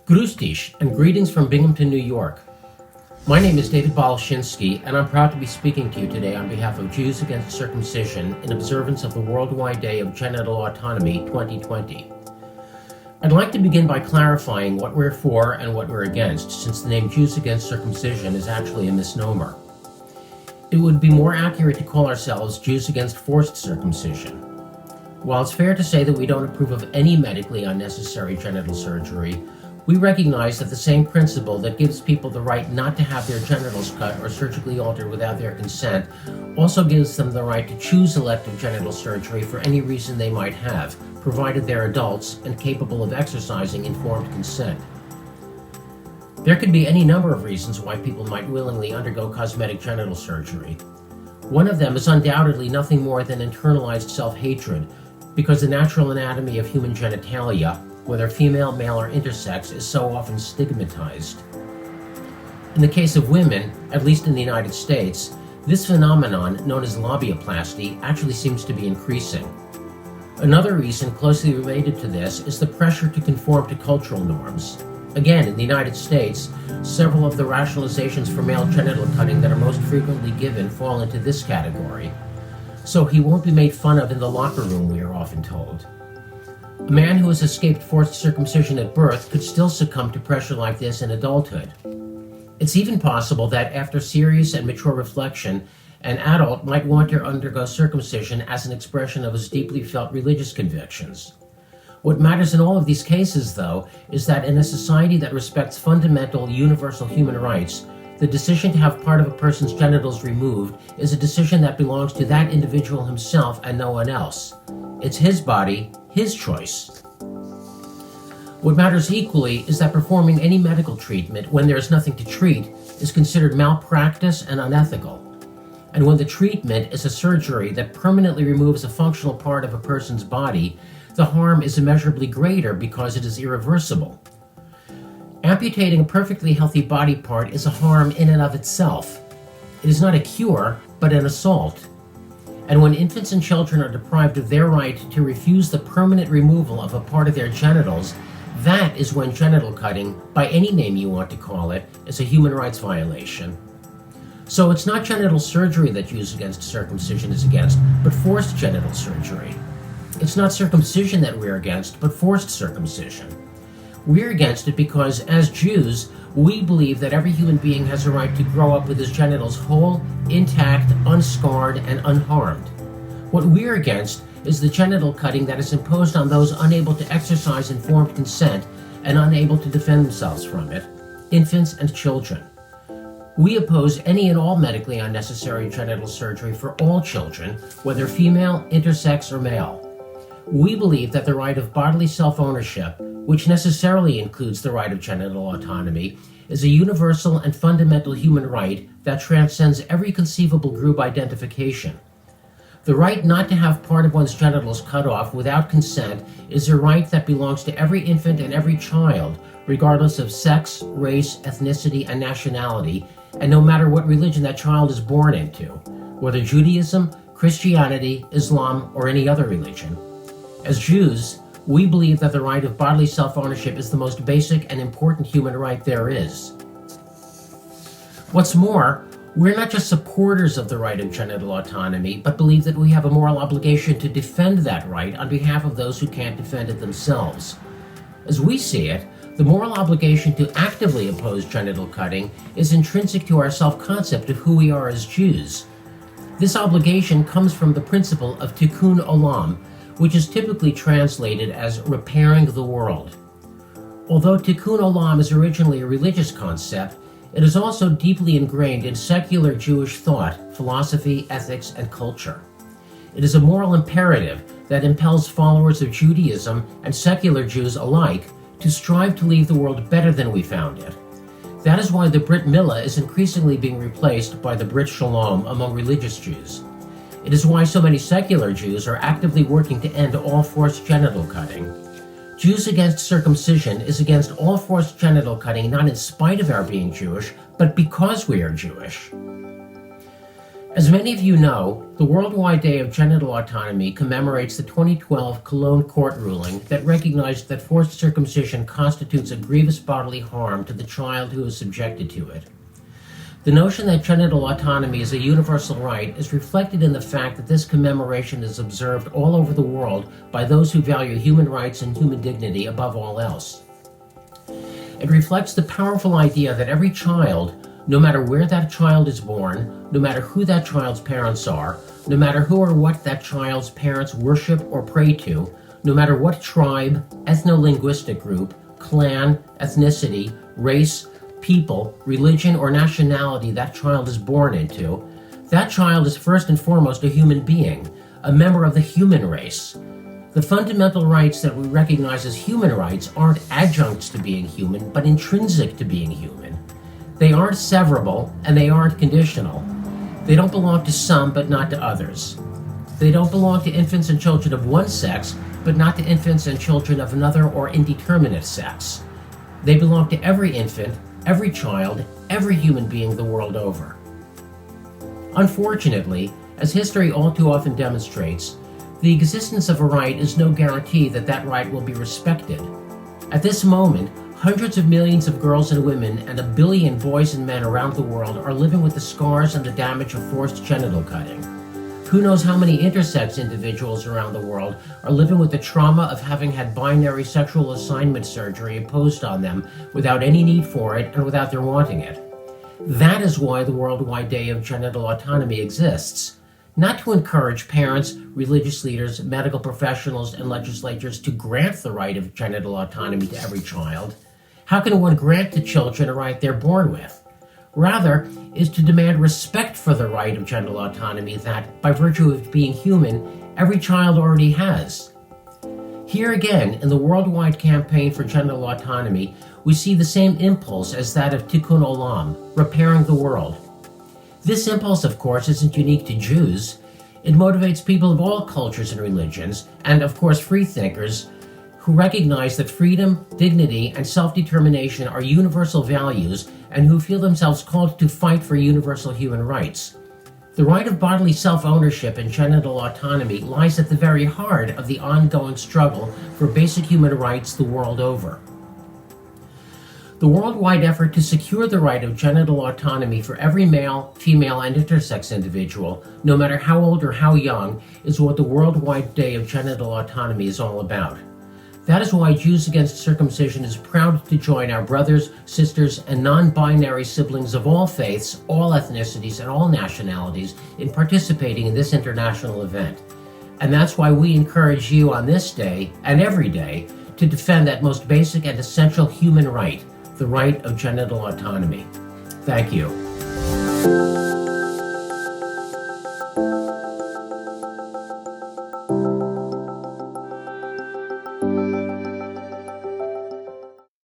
Grüß dich, and greetings from Binghamton, New York. My name is David Balashinsky, and I'm proud to be speaking to you today on behalf of Jews Against Circumcision in observance of the Worldwide Day of Genital Autonomy 2020. I'd like to begin by clarifying what we're for and what we're against, since the name Jews Against Circumcision is actually a misnomer. It would be more accurate to call ourselves Jews Against Forced Circumcision. While it's fair to say that we don't approve of any medically unnecessary genital surgery, we recognize that the same principle that gives people the right not to have their genitals cut or surgically altered without their consent also gives them the right to choose elective genital surgery for any reason they might have, provided they're adults and capable of exercising informed consent. There could be any number of reasons why people might willingly undergo cosmetic genital surgery. One of them is undoubtedly nothing more than internalized self-hatred, because the natural anatomy of human genitalia, whether female, male, or intersex, is so often stigmatized. In the case of women, at least in the United States, this phenomenon, known as labiaplasty, actually seems to be increasing. Another reason closely related to this is the pressure to conform to cultural norms. Again, in the United States, several of the rationalizations for male genital cutting that are most frequently given fall into this category. So he won't be made fun of in the locker room, we are often told. A man who has escaped forced circumcision at birth could still succumb to pressure like this in adulthood. It's even possible that after serious and mature reflection, an adult might want to undergo circumcision as an expression of his deeply felt religious convictions. What matters in all of these cases, though, is that in a society that respects fundamental, universal human rights, the decision to have part of a person's genitals removed is a decision that belongs to that individual himself and no one else. It's his body, his choice. What matters equally is that performing any medical treatment when there is nothing to treat is considered malpractice and unethical. And when the treatment is a surgery that permanently removes a functional part of a person's body, the harm is immeasurably greater because it is irreversible. Amputating a perfectly healthy body part is a harm in and of itself. It is not a cure, but an assault. And when infants and children are deprived of their right to refuse the permanent removal of a part of their genitals, that is when genital cutting, by any name you want to call it, is a human rights violation. So it's not genital surgery that Jews Against Circumcision is against, but forced genital surgery. It's not circumcision that we're against, but forced circumcision. We're against it because, as Jews, we believe that every human being has a right to grow up with his genitals whole, intact, unscarred, and unharmed. What we're against is the genital cutting that is imposed on those unable to exercise informed consent and unable to defend themselves from it, infants and children. We oppose any and all medically unnecessary genital surgery for all children, whether female, intersex, or male. We believe that the right of bodily self-ownership, which necessarily includes the right of genital autonomy, is a universal and fundamental human right that transcends every conceivable group identification. The right not to have part of one's genitals cut off without consent is a right that belongs to every infant and every child, regardless of sex, race, ethnicity, and nationality, and no matter what religion that child is born into, whether Judaism, Christianity, Islam, or any other religion. As Jews, we believe that the right of bodily self-ownership is the most basic and important human right there is. What's more, we're not just supporters of the right of genital autonomy, but believe that we have a moral obligation to defend that right on behalf of those who can't defend it themselves. As we see it, the moral obligation to actively oppose genital cutting is intrinsic to our self-concept of who we are as Jews. This obligation comes from the principle of tikkun olam, which is typically translated as repairing the world. Although tikkun olam is originally a religious concept, it is also deeply ingrained in secular Jewish thought, philosophy, ethics, and culture. It is a moral imperative that impels followers of Judaism and secular Jews alike to strive to leave the world better than we found it. That is why the Brit Milah is increasingly being replaced by the Brit Shalom among religious Jews. It is why so many secular Jews are actively working to end all forced genital cutting. Jews Against Circumcision is against all forced genital cutting not in spite of our being Jewish, but because we are Jewish. As many of you know, the Worldwide Day of Genital Autonomy commemorates the 2012 Cologne court ruling that recognized that forced circumcision constitutes a grievous bodily harm to the child who is subjected to it. The notion that genital autonomy is a universal right is reflected in the fact that this commemoration is observed all over the world by those who value human rights and human dignity above all else. It reflects the powerful idea that every child, no matter where that child is born, no matter who that child's parents are, no matter who or what that child's parents worship or pray to, no matter what tribe, ethno-linguistic group, clan, ethnicity, race, people, religion, or nationality that child is born into, that child is first and foremost a human being, a member of the human race. The fundamental rights that we recognize as human rights aren't adjuncts to being human, but intrinsic to being human. They aren't severable, and they aren't conditional. They don't belong to some, but not to others. They don't belong to infants and children of one sex, but not to infants and children of another or indeterminate sex. They belong to every infant, every child, every human being the world over. Unfortunately, as history all too often demonstrates, the existence of a right is no guarantee that that right will be respected. At this moment, hundreds of millions of girls and women and 1 billion boys and men around the world are living with the scars and the damage of forced genital cutting. Who knows how many intersex individuals around the world are living with the trauma of having had binary sexual assignment surgery imposed on them without any need for it and without their wanting it. That is why the Worldwide Day of Genital Autonomy exists. Not to encourage parents, religious leaders, medical professionals, and legislatures to grant the right of genital autonomy to every child. How can one grant to children a right they're born with? Rather, is to demand respect for the right of genital autonomy that, by virtue of being human, every child already has. Here again, in the worldwide campaign for genital autonomy, we see the same impulse as that of tikkun olam, repairing the world. This impulse, of course, isn't unique to Jews. It motivates people of all cultures and religions, and of course freethinkers, who recognize that freedom, dignity, and self-determination are universal values and who feel themselves called to fight for universal human rights. The right of bodily self-ownership and genital autonomy lies at the very heart of the ongoing struggle for basic human rights the world over. The worldwide effort to secure the right of genital autonomy for every male, female, and intersex individual, no matter how old or how young, is what the Worldwide Day of Genital Autonomy is all about. That is why Jews Against Circumcision is proud to join our brothers, sisters, and non-binary siblings of all faiths, all ethnicities, and all nationalities in participating in this international event. And that's why we encourage you on this day, and every day, to defend that most basic and essential human right, the right of genital autonomy. Thank you.